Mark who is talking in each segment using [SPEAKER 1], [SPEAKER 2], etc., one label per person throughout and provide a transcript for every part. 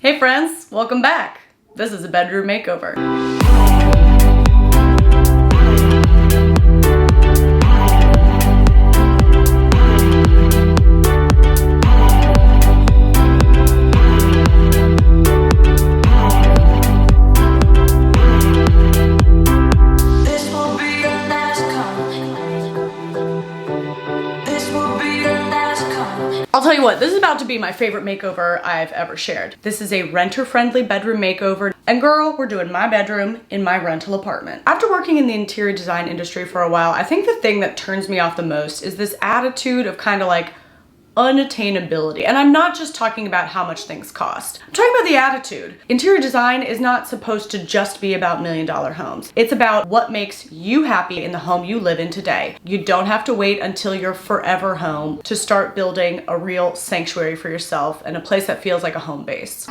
[SPEAKER 1] Hey friends, welcome back. This is a bedroom makeover. I'll tell you what, this is about to be my favorite makeover I've ever shared. This is a renter-friendly bedroom makeover. And girl, we're doing my bedroom in my rental apartment. After working in the interior design industry for a while, I think the thing that turns me off the most is this attitude of kind of like unattainability. And I'm not just talking about how much things cost. I'm talking about the attitude. Interior design is not supposed to just be about $1 million homes. It's about what makes you happy in the home you live in today. You don't have to wait until your forever home to start building a real sanctuary for yourself and a place that feels like a home base.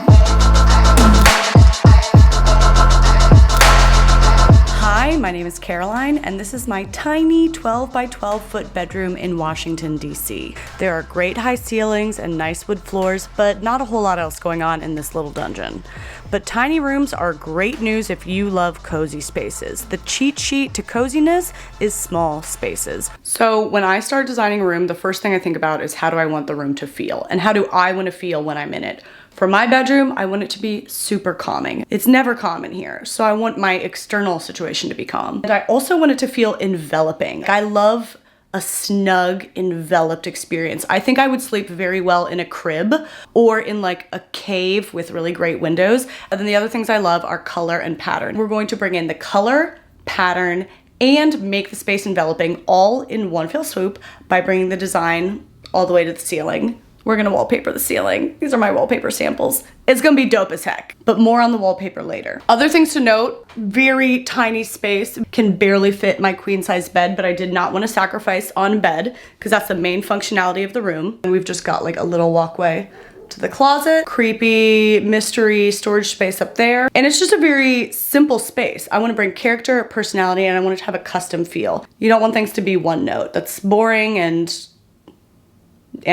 [SPEAKER 1] Hi, my name is Caroline, and this is my tiny 12 by 12 foot bedroom in Washington, D.C. There are great high ceilings and nice wood floors, but not a whole lot else going on in this little dungeon. But tiny rooms are great news if you love cozy spaces. The cheat sheet to coziness is small spaces. So when I start designing a room, the first thing I think about is how do I want the room to feel? And how do I want to feel when I'm in it? For my bedroom, I want it to be super calming. It's never calm in here, so I want my external situation to be calm. And I also want it to feel enveloping. I love a snug, enveloped experience. I think I would sleep very well in a crib or in like a cave with really great windows. And then the other things I love are color and pattern. We're going to bring in the color, pattern, and make the space enveloping all in one fell swoop by bringing the design all the way to the ceiling. We're gonna wallpaper the ceiling. These are my wallpaper samples. It's gonna be dope as heck, but more on the wallpaper later. Other things to note, very tiny space. Can barely fit my queen size bed, but I did not wanna sacrifice on bed because that's the main functionality of the room. And we've just got like a little walkway to the closet, creepy mystery storage space up there. And it's just a very simple space. I wanna bring character, personality, and I want it to have a custom feel. You don't want things to be one note. That's boring and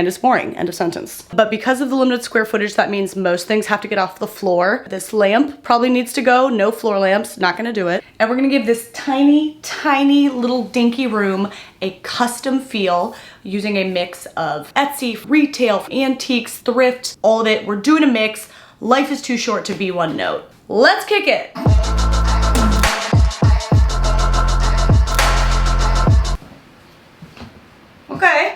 [SPEAKER 1] it's boring, end of sentence. But because of the limited square footage, that means most things have to get off the floor. This lamp probably needs to go, no floor lamps, not gonna do it. And we're gonna give this tiny, tiny little dinky room a custom feel using a mix of Etsy, retail, antiques, thrift, all of it. We're doing a mix. Life is too short to be one note. Let's kick it.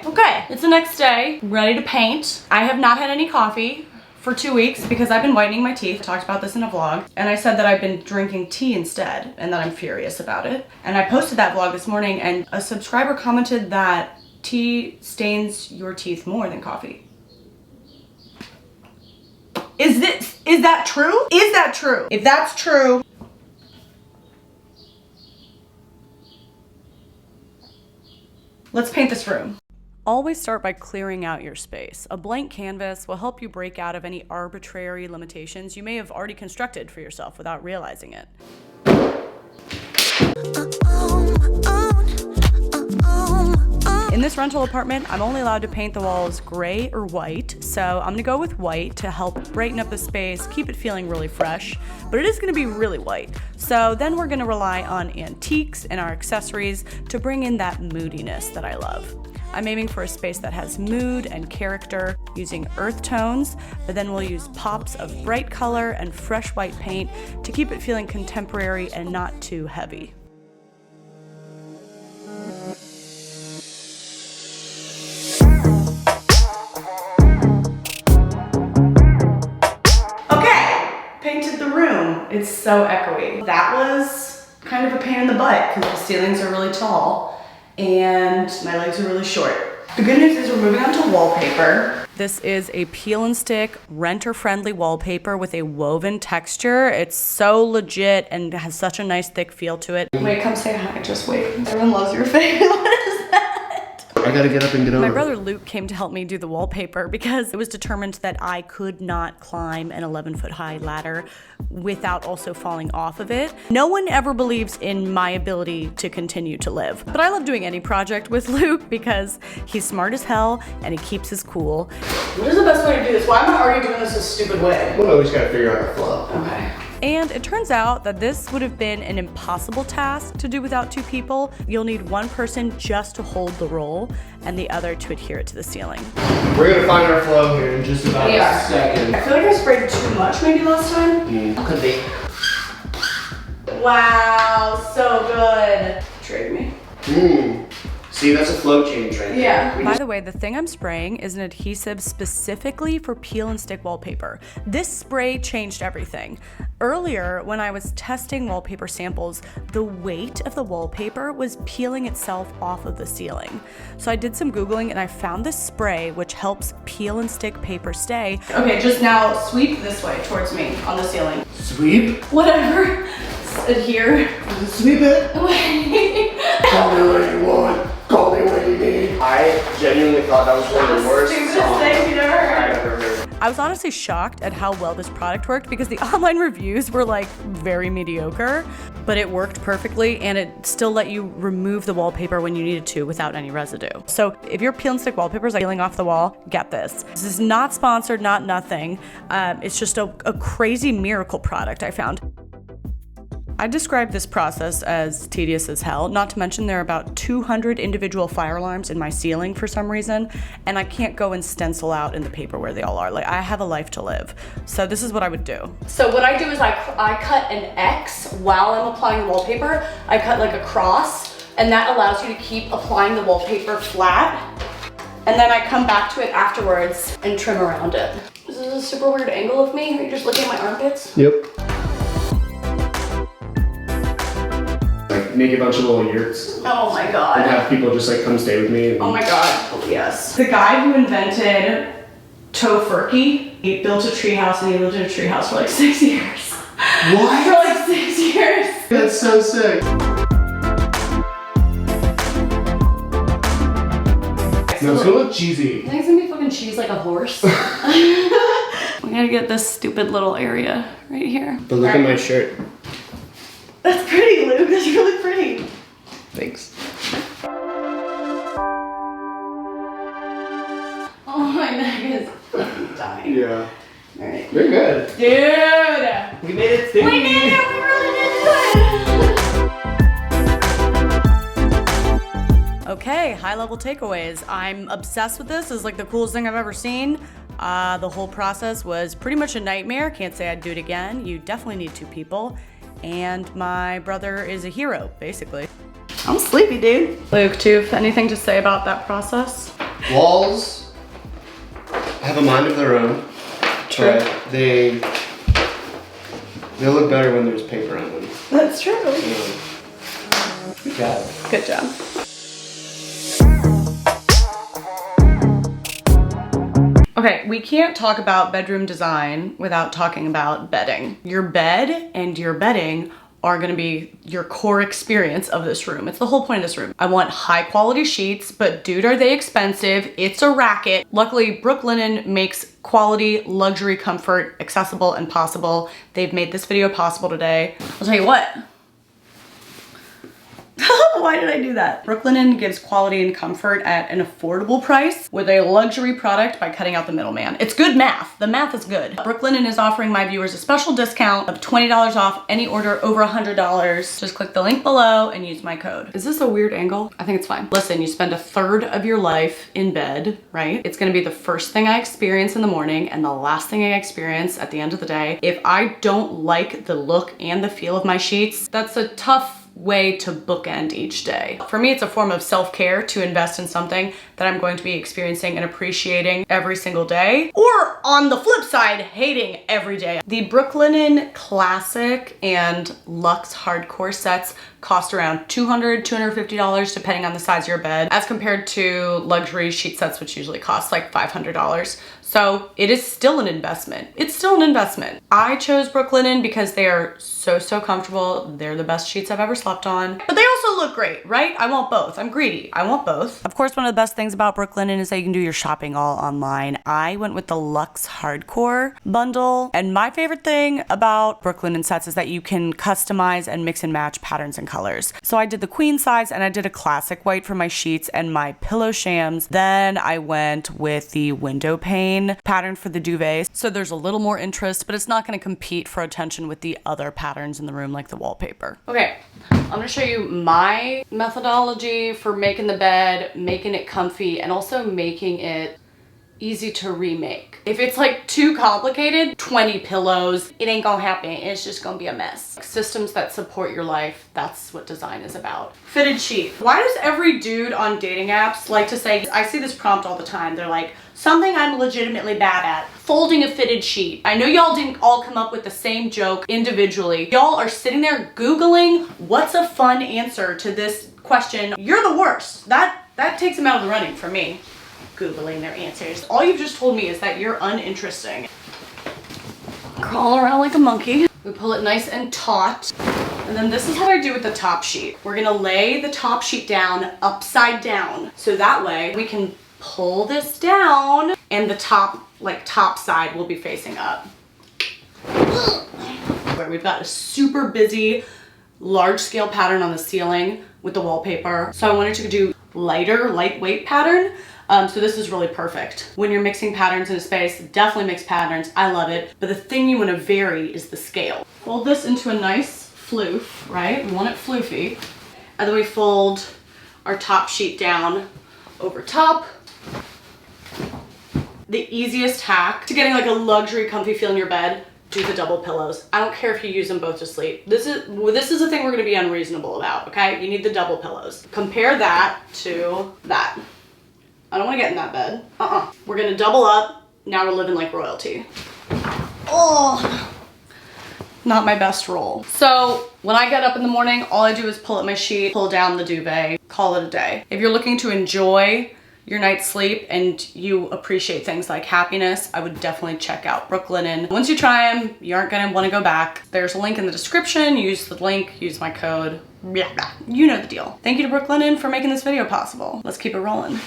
[SPEAKER 1] Okay, it's the next day, ready to paint. I have not had any coffee for 2 weeks because I've been whitening my teeth. I talked about this in a vlog, and I said that I've been drinking tea instead and that I'm furious about it. And I posted that vlog this morning, and a subscriber commented that tea stains your teeth more than coffee. Is that true? Is that true? If that's true, let's paint this room. Always start by clearing out your space. A blank canvas will help you break out of any arbitrary limitations you may have already constructed for yourself without realizing it. In this rental apartment, I'm only allowed to paint the walls gray or white, so I'm gonna go with white to help brighten up the space, keep it feeling really fresh, but it is gonna be really white. So then we're gonna rely on antiques and our accessories to bring in that moodiness that I love. I'm aiming for a space that has mood and character using earth tones, but then we'll use pops of bright color and fresh white paint to keep it feeling contemporary and not too heavy. Okay, painted the room. It's so echoey. That was kind of a pain in the butt because the ceilings are really tall and my legs are really short. The good news is we're moving on to wallpaper. This is a peel and stick, renter-friendly wallpaper with a woven texture. It's so legit and has such a nice thick feel to it. Wait, come say hi, just wait. Everyone loves your face. What is that?
[SPEAKER 2] I gotta get up and get over.
[SPEAKER 1] My brother Luke came to help me do the wallpaper because it was determined that I could not climb an 11-foot high ladder without also falling off of it. No one ever believes in my ability to continue to live. But I love doing any project with Luke because he's smart as hell and he keeps his cool. What is the best way to do this? Why am I already doing this stupid way?
[SPEAKER 2] Well, we just gotta figure out our flow.
[SPEAKER 1] Okay. And it turns out that this would have been an impossible task to do without two people. You'll need one person just to hold the roll and the other to adhere it to the ceiling.
[SPEAKER 2] We're gonna find our flow here in just about a second.
[SPEAKER 1] I feel like I sprayed too much maybe last time.
[SPEAKER 2] Could be.
[SPEAKER 1] Wow, so good. Trade me.
[SPEAKER 2] See, that's a flow change right there.
[SPEAKER 1] Yeah. By the way, the thing I'm spraying is an adhesive specifically for peel and stick wallpaper. This spray changed everything. Earlier, when I was testing wallpaper samples, the weight of the wallpaper was peeling itself off of the ceiling. So I did some Googling and I found this spray which helps peel and stick paper stay. Okay, just now sweep this way towards me on the ceiling.
[SPEAKER 2] Sweep?
[SPEAKER 1] Whatever. Adhere.
[SPEAKER 2] Sweep it. Call me what you want. Call me what you need. I genuinely thought that was one of the worst songs
[SPEAKER 1] thing you've ever heard.
[SPEAKER 2] I've ever heard.
[SPEAKER 1] I was honestly shocked at how well this product worked because the online reviews were like very mediocre, but it worked perfectly and it still let you remove the wallpaper when you needed to without any residue. So if your peel and stick wallpaper is like peeling off the wall, get this. This is not sponsored, not nothing. It's just a crazy miracle product I found. I describe this process as tedious as hell, not to mention there are about 200 individual fire alarms in my ceiling for some reason, and I can't go and stencil out in the paper where they all are. Like, I have a life to live. So this is what I would do. So what I do is I cut an X while I'm applying the wallpaper. I cut like a cross, and that allows you to keep applying the wallpaper flat. And then I come back to it afterwards and trim around it. This is a super weird angle of me. Are you just looking at my armpits?
[SPEAKER 2] Yep. Make a bunch of little yurts.
[SPEAKER 1] Oh my god.
[SPEAKER 2] And have people just like come stay with me.
[SPEAKER 1] Oh my god, yes. The guy who invented tofurkey, he built a treehouse and he lived in a treehouse for like 6 years.
[SPEAKER 2] What?
[SPEAKER 1] For like 6 years.
[SPEAKER 2] That's so sick. No, it's gonna look cheesy.
[SPEAKER 1] I think it's gonna be fucking cheese like a horse. We gotta get this stupid little area right here.
[SPEAKER 2] But look at my shirt.
[SPEAKER 1] That's pretty, Luke. That's really pretty.
[SPEAKER 2] Thanks.
[SPEAKER 1] Oh, my neck is dying.
[SPEAKER 2] Yeah.
[SPEAKER 1] All right.
[SPEAKER 2] You're good.
[SPEAKER 1] Dude!
[SPEAKER 2] We made it, dude.
[SPEAKER 1] We did it! We really did it! Okay, high-level takeaways. I'm obsessed with this. This is like the coolest thing I've ever seen. The whole process was pretty much a nightmare. Can't say I'd do it again. You definitely need two people. And my brother is a hero, basically. I'm sleepy, dude. Luke, do you have anything to say about that process?
[SPEAKER 2] Walls have a mind of their own.
[SPEAKER 1] True.
[SPEAKER 2] But they look better when there's paper on them.
[SPEAKER 1] That's true.
[SPEAKER 2] Yeah. Good job.
[SPEAKER 1] Good job. Okay, we can't talk about bedroom design without talking about bedding. Your bed and your bedding are gonna be your core experience of this room. It's the whole point of this room. I want high quality sheets, but dude, are they expensive. It's a racket. Luckily, Brooklinen makes quality, luxury comfort accessible and possible. They've made this video possible today. I'll tell you what. Why did I do that? Brooklinen gives quality and comfort at an affordable price with a luxury product by cutting out the middleman. It's good math. The math is good. Brooklinen is offering my viewers a special discount of $20 off any order over $100. Just click the link below and use my code. Is this a weird angle? I think it's fine. Listen, you spend a third of your life in bed, right? It's gonna be the first thing I experience in the morning and the last thing I experience at the end of the day. If I don't like the look and the feel of my sheets, that's a tough way to bookend each day. For me, it's a form of self-care to invest in something that I'm going to be experiencing and appreciating every single day, or on the flip side, hating every day. The Brooklinen Classic and Luxe Hardcore sets cost around $200, $250 depending on the size of your bed, as compared to luxury sheet sets, which usually cost like $500. So it is still an investment. It's still an investment. I chose Brooklinen because they are so comfortable. They're the best sheets I've ever slept on. But they also look great, right? I want both. I'm greedy. I want both. Of course, one of the best things about Brooklinen is that you can do your shopping all online. I went with the Luxe Hardcore bundle. And my favorite thing about Brooklinen sets is that you can customize and mix and match patterns and colors. So I did the queen size and I did a classic white for my sheets and my pillow shams. Then I went with the window pane pattern for the duvet. So there's a little more interest, but it's not going to compete for attention with the other patterns in the room like the wallpaper. Okay, I'm going to show you my methodology for making the bed, making it comfy, and also making it easy to remake. If it's like too complicated, 20 pillows, it ain't gonna happen. It's just gonna be a mess. Systems that support your life, that's what design is about. Fitted sheet. Why does every dude on dating apps like to say, I see this prompt all the time, they're like, something I'm legitimately bad at, folding a fitted sheet. I know y'all didn't all come up with the same joke individually. Y'all are sitting there Googling what's a fun answer to this question. You're the worst. That takes them out of the running for me. Googling their answers. All you've just told me is that you're uninteresting. Crawl around like a monkey. We pull it nice and taut. And then this is what I do with the top sheet. We're gonna lay the top sheet down upside down. So that way we can pull this down and the top side will be facing up. Where we've got a super busy, large scale pattern on the ceiling with the wallpaper. So I wanted to do lightweight pattern. So this is really perfect. When you're mixing patterns in a space, definitely mix patterns. I love it. But the thing you want to vary is the scale. Fold this into a nice floof, right? We want it floofy. And then we fold our top sheet down over top. The easiest hack to getting like a luxury comfy feel in your bed, do the double pillows. I don't care if you use them both to sleep. This is a thing we're gonna be unreasonable about, okay? You need the double pillows. Compare that to that. I don't want to get in that bed. We're gonna double up. Now we're living like royalty. Oh, not my best roll. So when I get up in the morning, all I do is pull up my sheet, pull down the duvet, call it a day. If you're looking to enjoy your night's sleep and you appreciate things like happiness, I would definitely check out Brooklinen. Once you try them, you aren't gonna wanna go back. There's a link in the description. Use the link, use my code. You know the deal. Thank you to Brooklinen for making this video possible. Let's keep it rolling.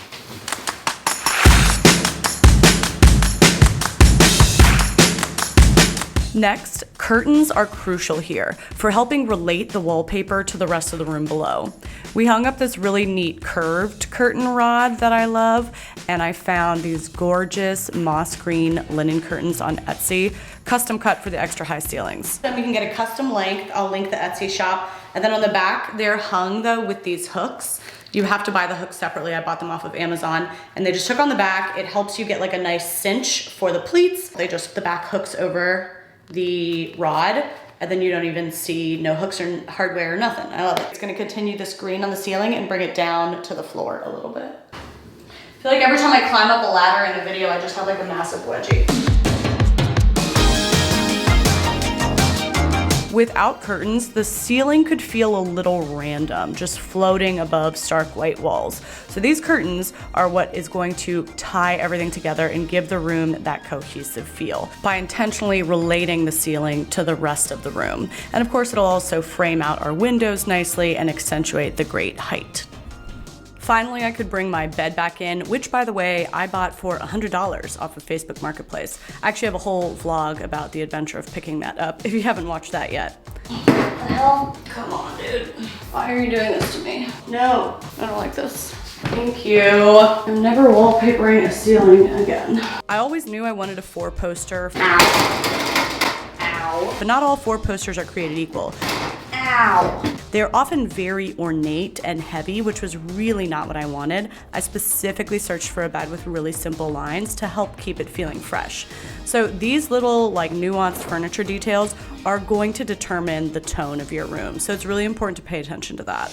[SPEAKER 1] Next, curtains are crucial here for helping relate the wallpaper to the rest of the room below. We hung up this really neat curved curtain rod that I love, and I found these gorgeous moss green linen curtains on Etsy, custom cut for the extra high ceilings. Then we can get a custom length. I'll link the Etsy shop. And then on the back, they're hung though with these hooks. You have to buy the hooks separately. I bought them off of Amazon and they just hook on the back. It helps you get like a nice cinch for the pleats. The back hooks over the rod, and then you don't even see no hooks or hardware or nothing. I love it. It's gonna continue this green on the ceiling and bring it down to the floor a little bit. I feel like every time I climb up a ladder in a video, I just have like a massive wedgie. Without curtains, the ceiling could feel a little random, just floating above stark white walls. So these curtains are what is going to tie everything together and give the room that cohesive feel by intentionally relating the ceiling to the rest of the room. And of course, it'll also frame out our windows nicely and accentuate the great height. Finally, I could bring my bed back in, which by the way, I bought for $100 off of Facebook Marketplace. I actually have a whole vlog about the adventure of picking that up if you haven't watched that yet. What the hell? Come on, dude. Why are you doing this to me? No, I don't like this. Thank you. I'm never wallpapering a ceiling again. I always knew I wanted a 4-poster. Ow. But not all 4 posters are created equal. Ow. They're often very ornate and heavy, which was really not what I wanted. I specifically searched for a bed with really simple lines to help keep it feeling fresh. So these little like nuanced furniture details are going to determine the tone of your room. So it's really important to pay attention to that.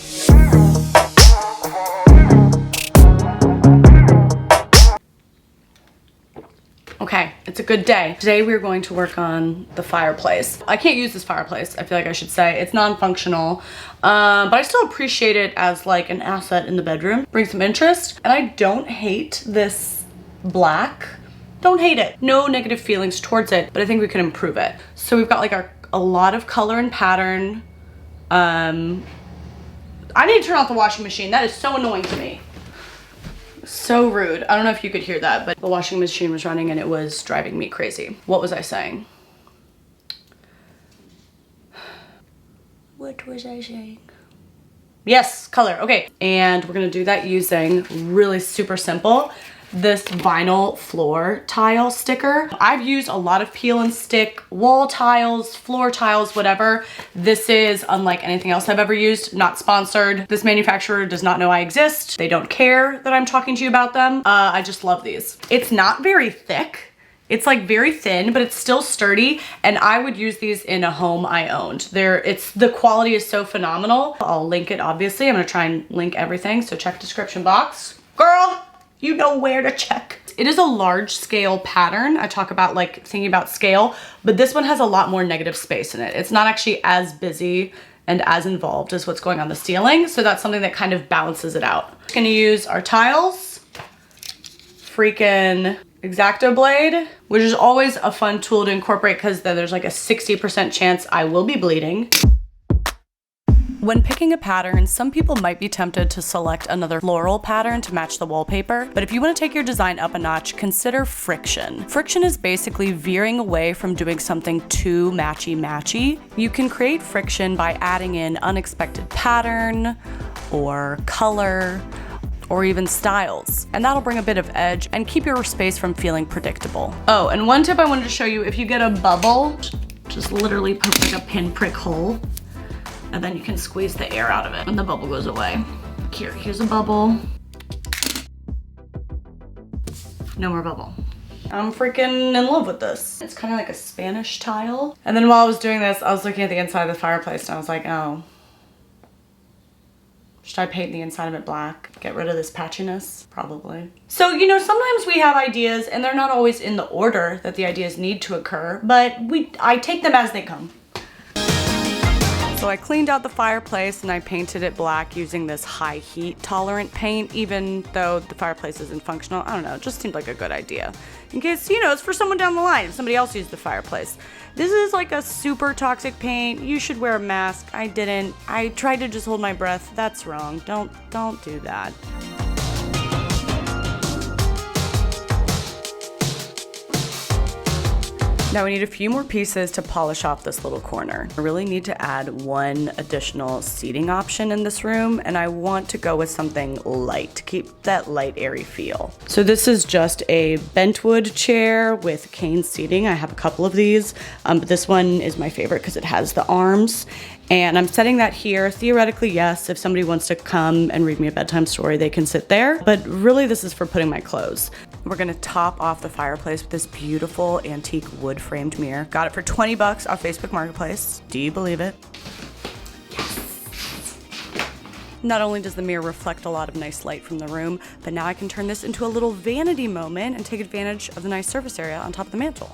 [SPEAKER 1] Okay, it's a good day. Today we're going to work on the fireplace. I can't use this fireplace, I feel like I should say. It's non-functional, but I still appreciate it as like an asset in the bedroom. Brings some interest. And I don't hate this black don't hate it. No negative feelings towards it, but I think we can improve it. So we've got like a lot of color and pattern. I need to turn off the washing machine. That is so annoying to me. So rude. I don't know if you could hear that, but the washing machine was running and it was driving me crazy. What was I saying? What was I saying? Yes, color. Okay. And we're gonna do that using really super simple, this vinyl floor tile sticker. I've used a lot of peel and stick wall tiles, floor tiles, whatever. This is unlike anything else I've ever used, not sponsored. This manufacturer does not know I exist. They don't care that I'm talking to you about them. I just love these. It's not very thick. It's like very thin, but it's still sturdy, and I would use these in a home I owned. The quality is so phenomenal. I'll link it, obviously. I'm gonna try and link everything, so check description box. Girl, you know where to check. It is a large scale pattern. I talk about like thinking about scale, but this one has a lot more negative space in it. It's not actually as busy and as involved as what's going on the ceiling, so that's something that kind of balances it out. We're gonna use our tiles, freaking X-Acto blade, which is always a fun tool to incorporate because then there's like a 60% chance I will be bleeding. When picking a pattern, some people might be tempted to select another floral pattern to match the wallpaper, but if you want to take your design up a notch, consider friction. Friction is basically veering away from doing something too matchy-matchy. You can create friction by adding in unexpected pattern or color, or even styles, and that'll bring a bit of edge and keep your space from feeling predictable. Oh, and one tip I wanted to show you, if you get a bubble, just literally poke like a pinprick hole, and then you can squeeze the air out of it and the bubble goes away. Here's a bubble. No more bubble. I'm freaking in love with this. It's kind of like a Spanish tile. And then while I was doing this, I was looking at the inside of the fireplace and I was like, oh, should I paint the inside of it black? Get rid of this patchiness? Probably. So, you know, sometimes we have ideas and they're not always in the order that the ideas need to occur, but I take them as they come. So I cleaned out the fireplace and I painted it black using this high heat tolerant paint, even though the fireplace isn't functional. I don't know, it just seemed like a good idea. In case, you know, it's for someone down the line, if somebody else used the fireplace. This is like a super toxic paint. You should wear a mask. I didn't. I tried to just hold my breath. That's wrong. Don't do that. Now we need a few more pieces to polish off this little corner. I really need to add one additional seating option in this room, and I want to go with something light to keep that light, airy feel. So this is just a bentwood chair with cane seating. I have a couple of these, but this one is my favorite because it has the arms. And I'm setting that here. Theoretically, yes, if somebody wants to come and read me a bedtime story, they can sit there. But really, this is for putting my clothes. We're gonna top off the fireplace with this beautiful antique wood framed mirror. Got it for 20 bucks off Facebook Marketplace. Do you believe it? Yes. Not only does the mirror reflect a lot of nice light from the room, but now I can turn this into a little vanity moment and take advantage of the nice surface area on top of the mantle.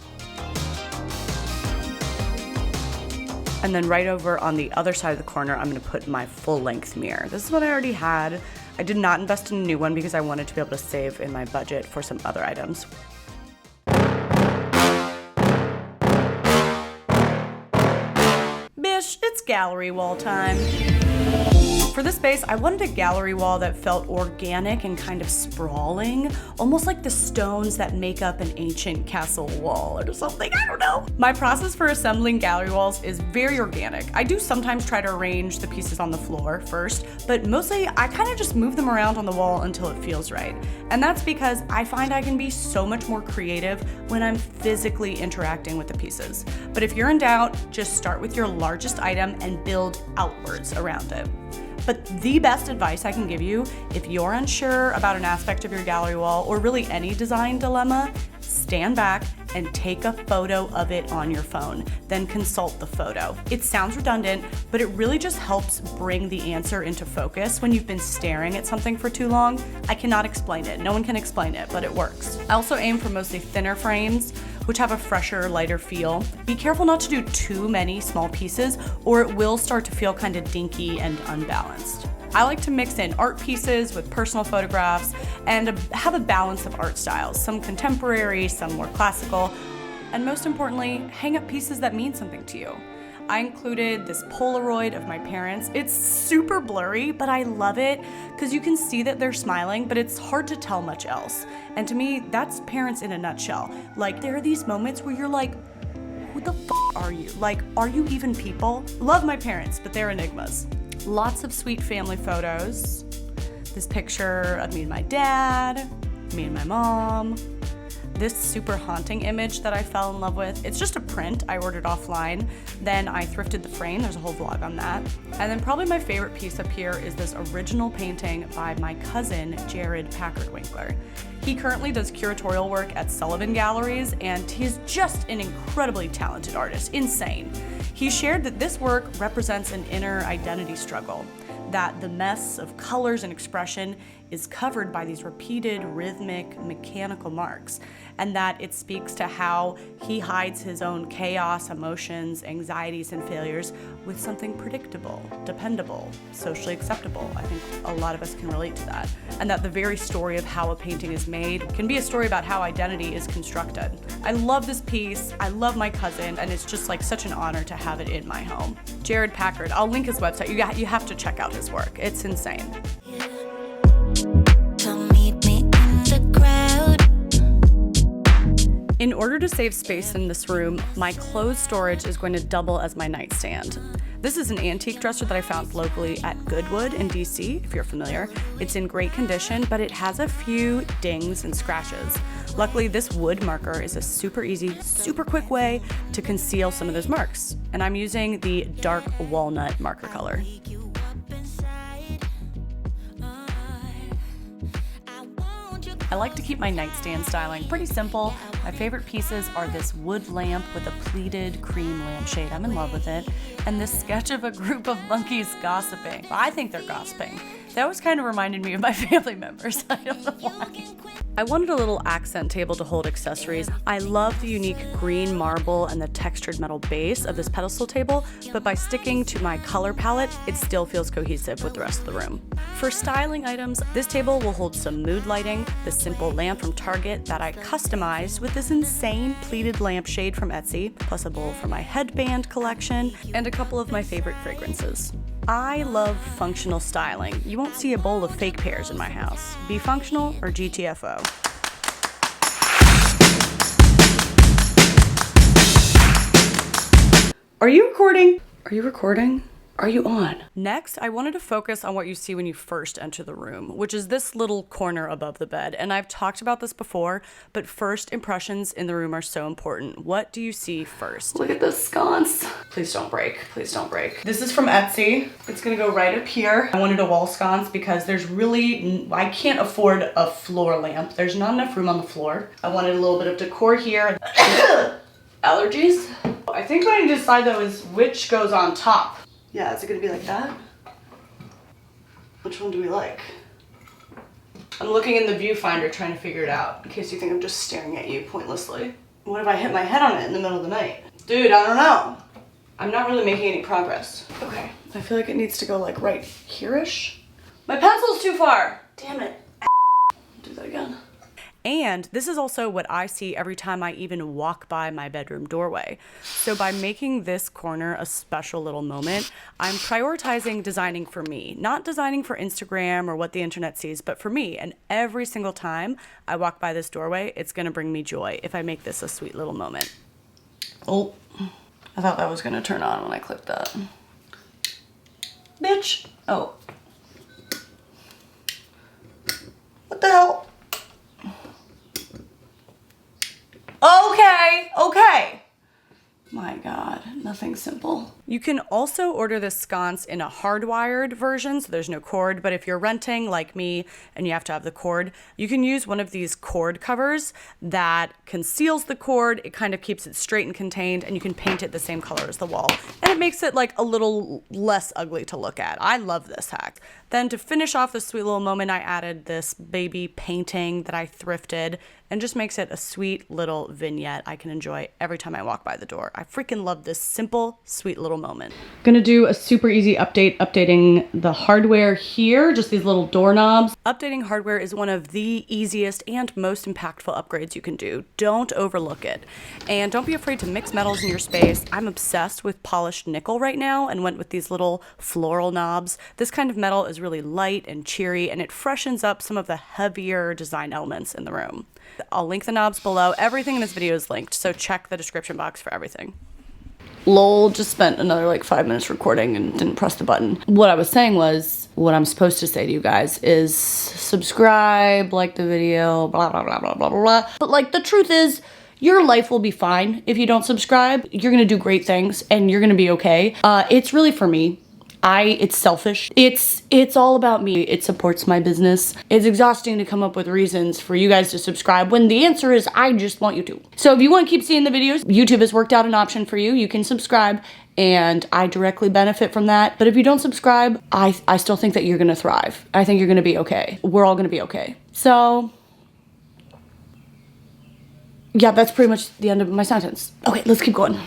[SPEAKER 1] And then right over on the other side of the corner, I'm gonna put my full-length mirror. This is what I already had. I did not invest in a new one because I wanted to be able to save in my budget for some other items. Bish, it's gallery wall time. For this space, I wanted a gallery wall that felt organic and kind of sprawling, almost like the stones that make up an ancient castle wall or something, I don't know. My process for assembling gallery walls is very organic. I do sometimes try to arrange the pieces on the floor first, but mostly I kind of just move them around on the wall until it feels right. And that's because I find I can be so much more creative when I'm physically interacting with the pieces. But if you're in doubt, just start with your largest item and build outwards around it. But the best advice I can give you, if you're unsure about an aspect of your gallery wall or really any design dilemma, stand back and take a photo of it on your phone, then consult the photo. It sounds redundant, but it really just helps bring the answer into focus when you've been staring at something for too long. I cannot explain it. No one can explain it, but it works. I also aim for mostly thinner frames, which have a fresher, lighter feel. Be careful not to do too many small pieces or it will start to feel kind of dinky and unbalanced. I like to mix in art pieces with personal photographs and have a balance of art styles, some contemporary, some more classical, and most importantly, hang up pieces that mean something to you. I included this Polaroid of my parents. It's super blurry, but I love it because you can see that they're smiling, but it's hard to tell much else. And to me, that's parents in a nutshell. Like, there are these moments where you're like, who the f are you? Like, are you even people? Love my parents, but they're enigmas. Lots of sweet family photos. This picture of me and my dad, me and my mom. This super haunting image that I fell in love with. It's just a print I ordered offline. Then I thrifted the frame. There's a whole vlog on that. And then probably my favorite piece up here is this original painting by my cousin, PACKARD Winkler. He currently does curatorial work at Sullivan Galleries, and he's just an incredibly talented artist, insane. He shared that this work represents an inner identity struggle, that the mess of colors and expression is covered by these repeated rhythmic mechanical marks, and that it speaks to how he hides his own chaos, emotions, anxieties, and failures with something predictable, dependable, socially acceptable. I think a lot of us can relate to that. And that the very story of how a painting is made can be a story about how identity is constructed. I love this piece, I love my cousin, and it's just like such an honor to have it in my home. PACKARD, I'll link his website. You have to check out his work. It's insane. In order to save space in this room, my clothes storage is going to double as my nightstand. This is an antique dresser that I found locally at Goodwood in DC, if you're familiar. It's in great condition, but it has a few dings and scratches. Luckily, this wood marker is a super easy, super quick way to conceal some of those marks. And I'm using the dark walnut marker color. I like to keep my nightstand styling pretty simple. My favorite pieces are this wood lamp with a pleated cream lampshade. I'm in love with it. And this sketch of a group of monkeys gossiping. I think they're gossiping. They always kind of reminded me of my family members. I don't know why. I wanted a little accent table to hold accessories. I love the unique green marble and the textured metal base of this pedestal table, but by sticking to my color palette, it still feels cohesive with the rest of the room. For styling items, this table will hold some mood lighting, this simple lamp from Target that I customized with this insane pleated lampshade from Etsy, plus a bowl for my headband collection, and a couple of my favorite fragrances. I love functional styling. You won't see a bowl of fake pears in my house. Be functional or GTFO. Are you recording? Are you recording? Are you on? Next, I wanted to focus on what you see when you first enter the room, which is this little corner above the bed. And I've talked about this before, but first impressions in the room are so important. What do you see first? Look at this sconce. Please don't break. Please don't break. This is from Etsy. It's gonna go right up here. I wanted a wall sconce because I can't afford a floor lamp. There's not enough room on the floor. I wanted a little bit of decor here. Allergies. I think what I need to decide though is which goes on top. Yeah, is it gonna be like that? Which one do we like? I'm looking in the viewfinder trying to figure it out in case you think I'm just staring at you pointlessly. What if I hit my head on it in the middle of the night? Dude, I don't know. I'm not really making any progress. Okay, I feel like it needs to go like right here-ish. My pencil's too far. Damn it. Do that again. And this is also what I see every time I even walk by my bedroom doorway. So by making this corner a special little moment, I'm prioritizing designing for me, not designing for Instagram or what the internet sees, but for me. And every single time I walk by this doorway, it's gonna bring me joy if I make this a sweet little moment. Oh, I thought that was gonna turn on when I clicked that. Bitch. Oh. What the hell? Okay. My God, nothing simple. You can also order this sconce in a hardwired version, so there's no cord, but if you're renting like me and you have to have the cord, you can use one of these cord covers that conceals the cord. It kind of keeps it straight and contained, and you can paint it the same color as the wall. And it makes it like a little less ugly to look at. I love this hack. Then to finish off this sweet little moment, I added this baby painting that I thrifted. and just makes it a sweet little vignette I can enjoy every time I walk by the door. I freaking love this simple, sweet little moment. Gonna do a super easy update, updating the hardware here, just these little doorknobs. Updating hardware is one of the easiest and most impactful upgrades you can do. Don't overlook it. And don't be afraid to mix metals in your space. I'm obsessed with polished nickel right now and went with these little floral knobs. This kind of metal is really light and cheery, and it freshens up some of the heavier design elements in the room. I'll link the knobs below. Everything in this video is linked, so check the description box for everything. Lol, just spent another like 5 minutes recording and didn't press the button. What I was saying was, what I'm supposed to say to you guys is subscribe, like the video, blah, blah, blah, blah, blah, blah. But like, the truth is, your life will be fine if you don't subscribe. You're gonna do great things and you're gonna be okay. It's really for me. It's selfish. It's all about me. It supports my business. It's exhausting to come up with reasons for you guys to subscribe when the answer is I just want you to. So if you want to keep seeing the videos, YouTube has worked out an option for you. You can subscribe and I directly benefit from that. But if you don't subscribe, I still think that you're gonna thrive. I think you're gonna be okay. We're all gonna be okay. So yeah, that's pretty much the end of my sentence. Okay, let's keep going.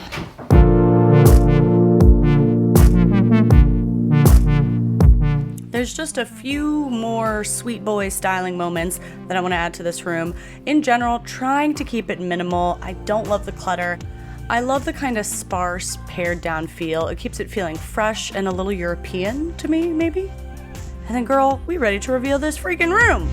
[SPEAKER 1] There's just a few more sweet boy styling moments that I want to add to this room. In general, trying to keep it minimal. I don't love the clutter. I love the kind of sparse, pared down feel. It keeps it feeling fresh and a little European to me, maybe. And then girl, we ready to reveal this freaking room.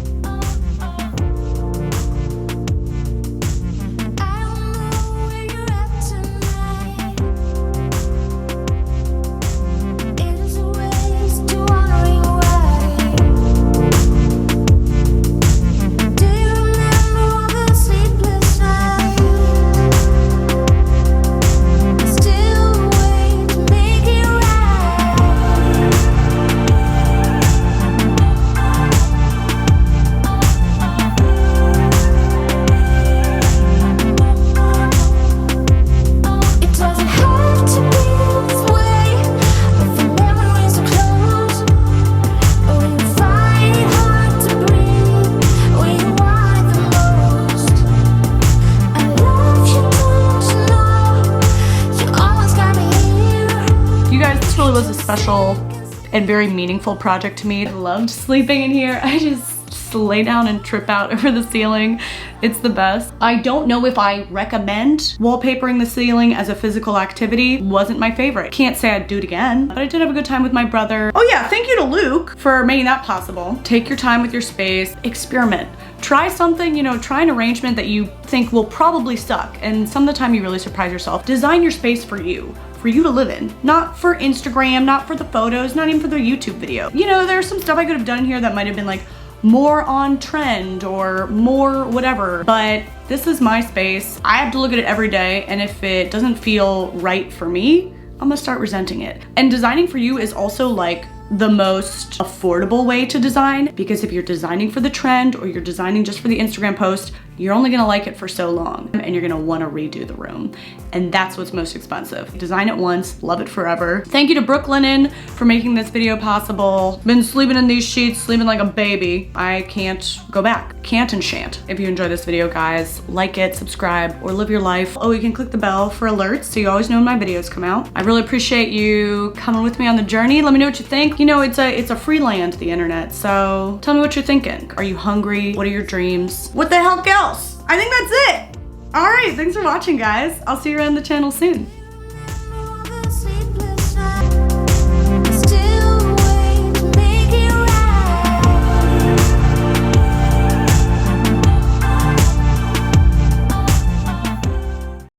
[SPEAKER 1] Was a special and very meaningful project to me. I loved sleeping in here. I just lay down and trip out over the ceiling. It's the best. I don't know if I recommend wallpapering the ceiling as a physical activity. Wasn't my favorite. Can't say I'd do it again, but I did have a good time with my brother. Oh yeah, thank you to Luke for making that possible. Take your time with your space, experiment. Try something, you know, try an arrangement that you think will probably suck, and some of the time you really surprise yourself. Design your space for you to live in. Not for Instagram, not for the photos, not even for the YouTube video. You know, there's some stuff I could have done here that might have been like more on trend or more whatever, but this is my space. I have to look at it every day, and if it doesn't feel right for me, I'm gonna start resenting it. And designing for you is also like the most affordable way to design, because if you're designing for the trend or you're designing just for the Instagram post, you're only gonna like it for so long and you're gonna wanna redo the room. And that's what's most expensive. Design it once, love it forever. Thank you to Brooklinen for making this video possible. Been sleeping in these sheets, sleeping like a baby. I can't go back. Can't and shan't. If you enjoyed this video, guys, like it, subscribe, or live your life. Oh, you can click the bell for alerts so you always know when my videos come out. I really appreciate you coming with me on the journey. Let me know what you think. You know, it's a free land, the internet, so tell me what you're thinking. Are you hungry? What are your dreams? What the heck else? I think that's it. All right, thanks for watching, guys. I'll see you around the channel soon.